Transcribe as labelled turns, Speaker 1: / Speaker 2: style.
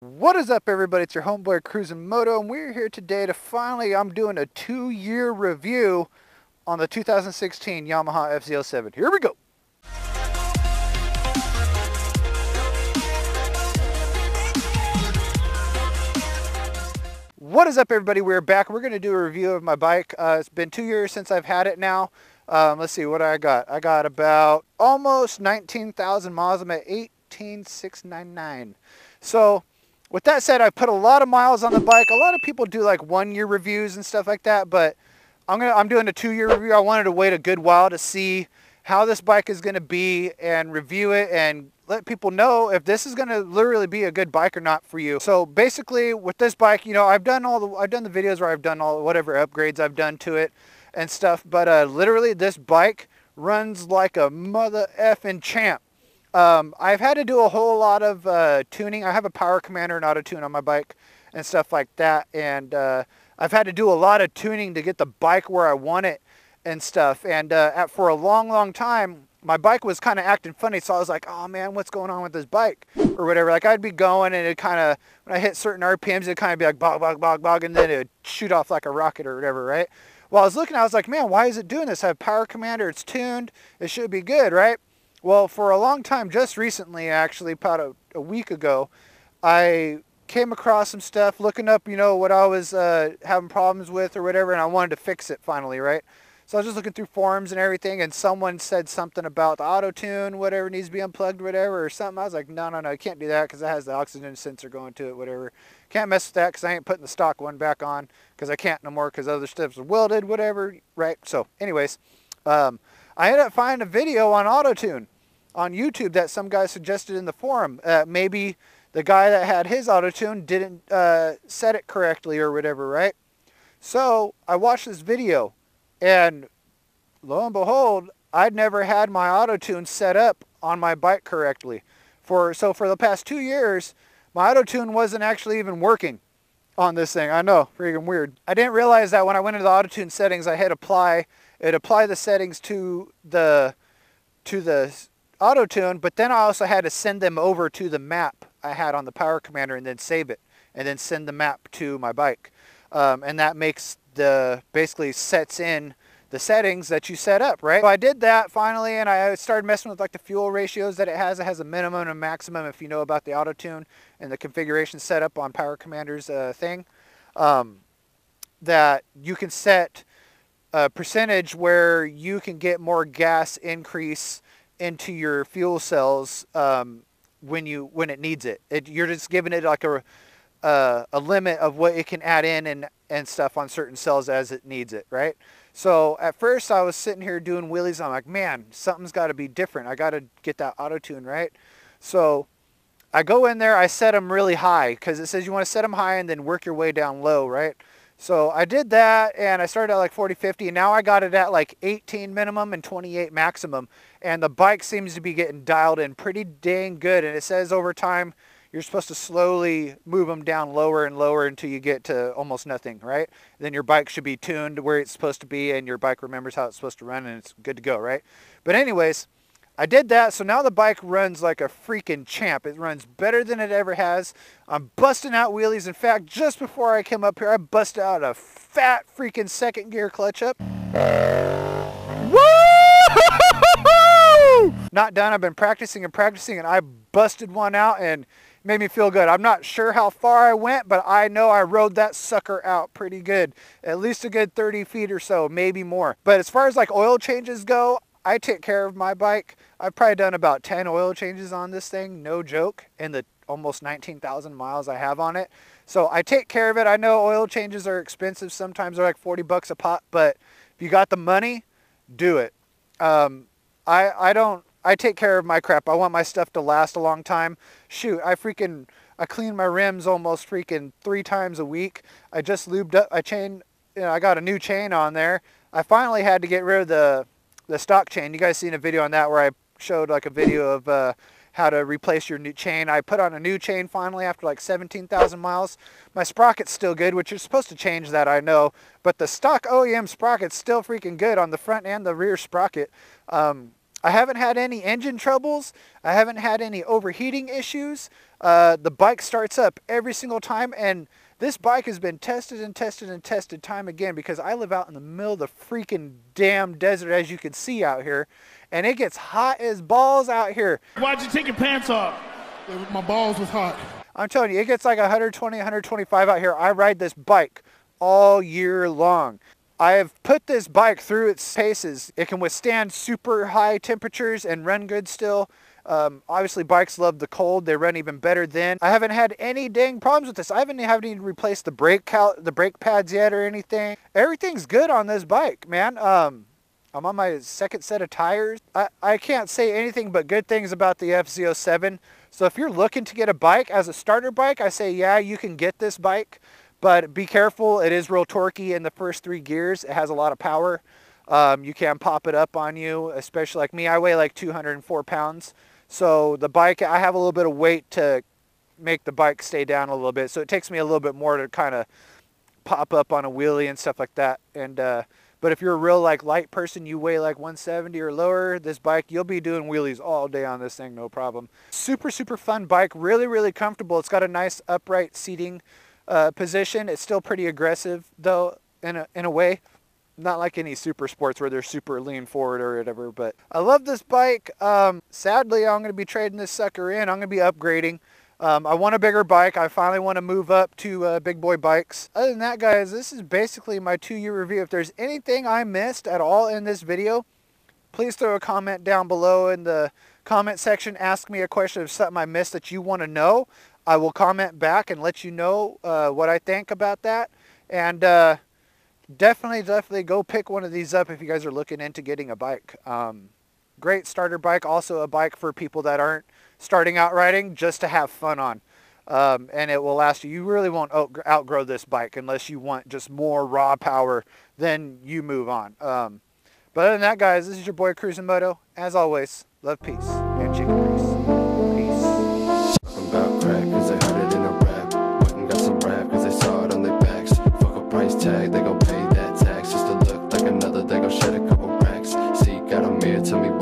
Speaker 1: What is up, everybody? It's your homeboy CruzinMoto, and we're here today to I'm doing a 2-year review on the 2016 Yamaha FZ07. Here we go. What is up, everybody? We're back. We're going to do a review of my bike. It's been 2 years since I've had it now. Let's see what I got. I got about almost 19,000 miles. I'm at 18,699. So with that said, I put a lot of miles on the bike. A lot of people do like 1-year reviews and stuff like that, but I'm doing a 2-year review. I wanted to wait a good while to see how this bike is going to be and review it and let people know if this is going to literally be a good bike or not for you. So basically with this bike, you know, I've done the videos where I've done all whatever upgrades I've done to it and stuff, but literally this bike runs like a mother effing champ. I've had to do a whole lot of tuning. I have a power commander and auto tune on my bike and stuff like that, and I've had to do a lot of tuning to get the bike where I want it and stuff. And for a long time, my bike was kind of acting funny, so I was like, oh man, what's going on with this bike or whatever. Like I'd be going and it kind of, when I hit certain RPMs, it'd kind of be like bog, bog, bog, bog, and then it'd shoot off like a rocket or whatever, right? Well, I was looking, I was like, man, why is it doing this? I have power commander, it's tuned, it should be good, right? Well, for a long time, just recently, actually, about a week ago, I came across some stuff, looking up, you know, what I was having problems with or whatever, and I wanted to fix it finally, right? So I was just looking through forums and everything, and someone said something about the auto-tune, whatever, needs to be unplugged, whatever, or something. I was like, no, you can't do that because it has the oxygen sensor going to it, whatever. Can't mess with that because I ain't putting the stock one back on because I can't no more because other stuff's welded, whatever, right? So anyways, I ended up finding a video on auto-tune on YouTube that some guy suggested in the forum. Maybe the guy that had his auto-tune didn't set it correctly or whatever, right? So I watched this video, and lo and behold, I'd never had my auto-tune set up on my bike correctly. So for the past 2 years, my auto-tune wasn't actually even working on this thing. I know, freaking weird. I didn't realize that when I went into the auto-tune settings, I hit apply. It applied the settings to the auto-tune, but then I also had to send them over to the map I had on the power commander and then save it and then send the map to my bike. And that makes basically sets in the settings that you set up, right? So I did that finally, and I started messing with like the fuel ratios that it has. It has a minimum and a maximum if you know about the auto-tune and the configuration setup on power commander's thing. That you can set a percentage where you can get more gas increase into your fuel cells when it needs it. You're just giving it like a limit of what it can add in and stuff on certain cells as it needs it, right? So at first I was sitting here doing wheelies. I'm like, man, something's got to be different. I got to get that auto tune, right? So I go in there, I set them really high because it says you want to set them high and then work your way down low, right? So I did that, and I started at like 40, 50, and now I got it at like 18 minimum and 28 maximum. And the bike seems to be getting dialed in pretty dang good. And it says over time, you're supposed to slowly move them down lower and lower until you get to almost nothing, right? Then your bike should be tuned where it's supposed to be, and your bike remembers how it's supposed to run, and it's good to go, right? But anyways, I did that, so now the bike runs like a freaking champ. It runs better than it ever has. I'm busting out wheelies. In fact, just before I came up here, I busted out a fat freaking second gear clutch up. Woo! Not done. I've been practicing and practicing, and I busted one out and made me feel good. I'm not sure how far I went, but I know I rode that sucker out pretty good. At least a good 30 feet or so, maybe more. But as far as like oil changes go, I take care of my bike. I've probably done about 10 oil changes on this thing, no joke, in the almost 19,000 miles I have on it. So I take care of it. I know oil changes are expensive. Sometimes they're like 40 bucks a pop, but if you got the money, do it. I take care of my crap. I want my stuff to last a long time. Shoot, I clean my rims almost freaking 3 times a week. I just lubed up, I got a new chain on there. I finally had to get rid of the stock chain. You guys seen a video on that where I showed like a video of how to replace your new chain. I put on a new chain finally after like 17,000 miles. My sprocket's still good, which you're supposed to change that, I know, but the stock OEM sprocket's still freaking good on the front and the rear sprocket. I haven't had any engine troubles. I haven't had any overheating issues. The bike starts up every single time, and this bike has been tested and tested and tested time again, because I live out in the middle of the freaking damn desert, as you can see out here, and it gets hot as balls out here.
Speaker 2: Why'd you take your pants off? My balls was hot.
Speaker 1: I'm telling you, it gets like 120, 125 out here. I ride this bike all year long. I have put this bike through its paces. It can withstand super high temperatures and run good still. Obviously, bikes love the cold. They run even better then. I haven't had any dang problems with this. I haven't even replaced the brake pads yet or anything. Everything's good on this bike, man. I'm on my second set of tires. I can't say anything but good things about the FZ07. So if you're looking to get a bike as a starter bike, I say, yeah, you can get this bike. But be careful, it is real torquey in the first 3 gears. It has a lot of power. You can pop it up on you, especially like me. I weigh like 204 pounds. So the bike, I have a little bit of weight to make the bike stay down a little bit. So it takes me a little bit more to kind of pop up on a wheelie and stuff like that. And but if you're a real like light person, you weigh like 170 or lower, this bike, you'll be doing wheelies all day on this thing, no problem. Super, super fun bike, really, really comfortable. It's got a nice upright seating position. It's still pretty aggressive though, in a way, not like any super sports where they're super lean forward or whatever. But I love this bike. Sadly, I'm going to be trading this sucker in. I'm going to be upgrading. I want a bigger bike. I finally want to move up to big boy bikes. Other than that, guys, this is basically my 2-year review. If there's anything I missed at all in this video, please throw a comment down below in the comment section. Ask me a question of something I missed that you want to know. I will comment back and let you know what I think about that. And definitely go pick one of these up if you guys are looking into getting a bike. Great starter bike. Also a bike for people that aren't starting out riding, just to have fun on. And it will last you. You really won't outgrow this bike unless you want just more raw power. Then you move on. But other than that, guys, this is your boy CruzinMoto. As always, love, peace, and chicken grease.
Speaker 3: About crack, cause they heard it in a rap. Fucking got some rap, cause they saw it on their backs. Fuck a price tag, they gon' pay that tax. Just to look like another, they gon' shed a couple racks. See, got a mirror, tell me